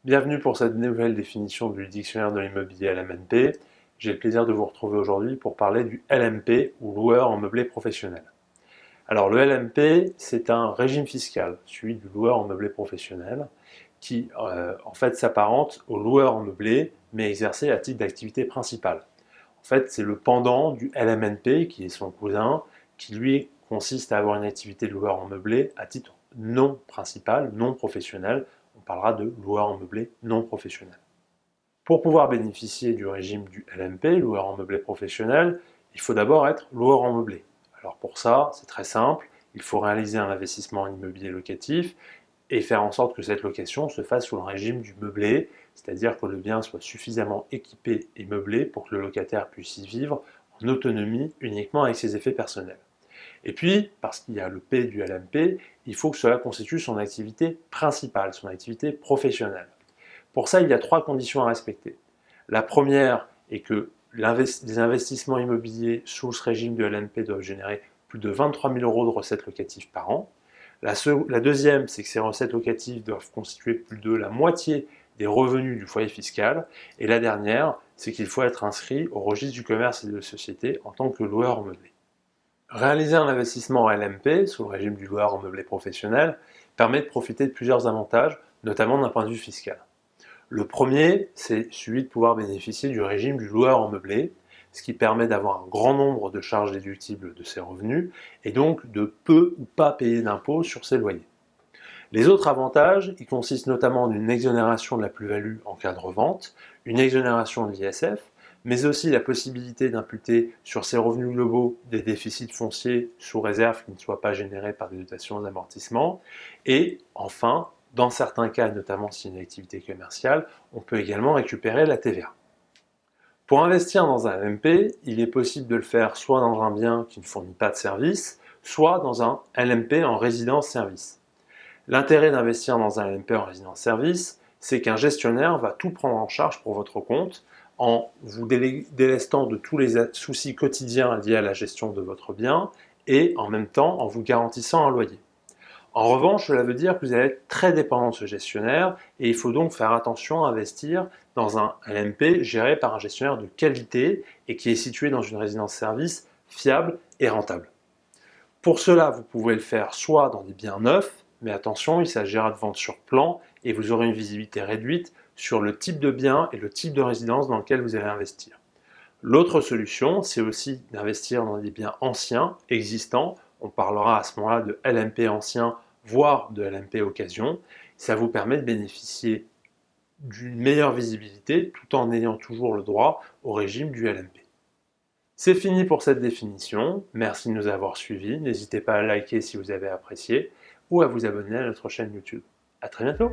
Bienvenue pour cette nouvelle définition du dictionnaire de l'immobilier LMNP. J'ai le plaisir de vous retrouver aujourd'hui pour parler du LMP ou loueur en meublé professionnel. Alors le LMP, c'est un régime fiscal, celui du loueur en meublé professionnel, qui en fait s'apparente au loueur en meublé, mais exercé à titre d'activité principale. En fait, c'est le pendant du LMNP, qui est son cousin, qui lui consiste à avoir une activité de loueur en meublé à titre non principal, non professionnel. On parlera de loueur en meublé non professionnel. Pour pouvoir bénéficier du régime du LMP, loueur en meublé professionnel, il faut d'abord être loueur en meublé. Alors pour ça, c'est très simple, il faut réaliser un investissement en immobilier locatif et faire en sorte que cette location se fasse sous le régime du meublé, c'est-à-dire que le bien soit suffisamment équipé et meublé pour que le locataire puisse y vivre en autonomie uniquement avec ses effets personnels. Et puis, parce qu'il y a le P du LMP, il faut que cela constitue son activité principale, son activité professionnelle. Pour ça, il y a 3 conditions à respecter. La première est que les investissements immobiliers sous ce régime de LMP doivent générer plus de 23 000 € de recettes locatives par an. La deuxième, c'est que ces recettes locatives doivent constituer plus de la moitié des revenus du foyer fiscal. Et la dernière, c'est qu'il faut être inscrit au registre du commerce et de société en tant que loueur en meublé. Réaliser un investissement en LMP, sous le régime du loueur en meublé professionnel, permet de profiter de plusieurs avantages, notamment d'un point de vue fiscal. Le premier, c'est celui de pouvoir bénéficier du régime du loueur en meublé, ce qui permet d'avoir un grand nombre de charges déductibles de ses revenus et donc de peu ou pas payer d'impôts sur ses loyers. Les autres avantages, ils consistent notamment en une exonération de la plus-value en cas de revente, une exonération de l'ISF, mais aussi la possibilité d'imputer sur ses revenus globaux des déficits fonciers sous réserve qui ne soient pas générés par des dotations d'amortissement, et enfin, dans certains cas, notamment si c'est une activité commerciale, on peut également récupérer la TVA. Pour investir dans un LMP, il est possible de le faire soit dans un bien qui ne fournit pas de service, soit dans un LMP en résidence-service. L'intérêt d'investir dans un LMP en résidence-service, c'est qu'un gestionnaire va tout prendre en charge pour votre compte en vous délestant de tous les soucis quotidiens liés à la gestion de votre bien et en même temps en vous garantissant un loyer. En revanche, cela veut dire que vous allez être très dépendant de ce gestionnaire et il faut donc faire attention à investir dans un LMP géré par un gestionnaire de qualité et qui est situé dans une résidence-service fiable et rentable. Pour cela, vous pouvez le faire soit dans des biens neufs, mais attention, il s'agira de vente sur plan et vous aurez une visibilité réduite sur le type de bien et le type de résidence dans lequel vous allez investir. L'autre solution, c'est aussi d'investir dans des biens anciens, existants. On parlera à ce moment-là de LMP ancien, voire de LMP occasion. Ça vous permet de bénéficier d'une meilleure visibilité tout en ayant toujours le droit au régime du LMP. C'est fini pour cette définition. Merci de nous avoir suivis. N'hésitez pas à liker si vous avez apprécié ou à vous abonner à notre chaîne YouTube. À très bientôt!